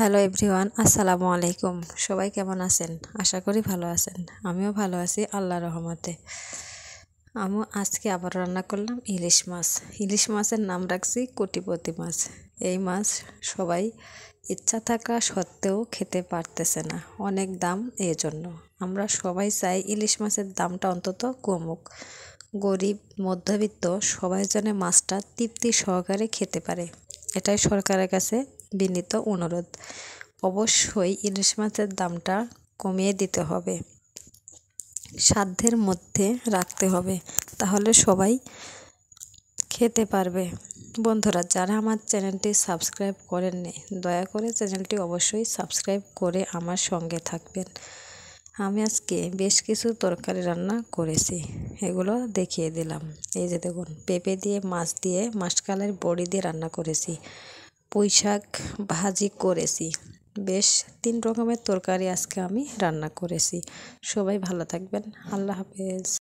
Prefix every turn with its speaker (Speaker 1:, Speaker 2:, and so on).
Speaker 1: Hello everyone, আসসালামু আলাইকুম। সবাই কেমন আছেন? আশা করি ভালো আছেন। আমিও ভালো আছি আল্লাহর রহমতে। আমি আজকে আবার রান্না করলাম ইলিশ মাছ। ইলিশ মাছের নাম রাখছি কোটিপতি মাছ। এই মাছ সবাই ইচ্ছা থাকা সত্ত্বেও খেতে পারতেছে না, অনেক দাম। এই জন্য আমরা সবাই চাই ইলিশ মাছের দামটা অন্তত কমুক। গরিব মধ্যবিত্ত সবাই যেন মাছটা তৃপ্তি সহকারে খেতে পারে, এটাই সরকারের কাছে বিনীত অনুরোধ। অবশ্যই ইলিশ মাছের দামটা কমিয়ে দিতে হবে, সাধ্যের মধ্যে রাখতে হবে, তাহলে সবাই খেতে পারবে। বন্ধুরা, যারা আমার চ্যানেলটি সাবস্ক্রাইব করেননি, দয়া করে চ্যানেলটি অবশ্যই সাবস্ক্রাইব করে আমার সঙ্গে থাকবেন। আমি আজকে বেশ কিছু তরকারি রান্না করেছি, এগুলো দেখিয়ে দিলাম। এই যে দেখুন, পেঁপে দিয়ে, মাছ দিয়ে, মাসকালের বড়ি দিয়ে রান্না করেছি, পুঁই শাক ভাজি করেছি। বেশ 3 রকমের তরকারি আজকে আমি রান্না করেছি। সবাই ভালো থাকবেন। আল্লাহ হাফেজ।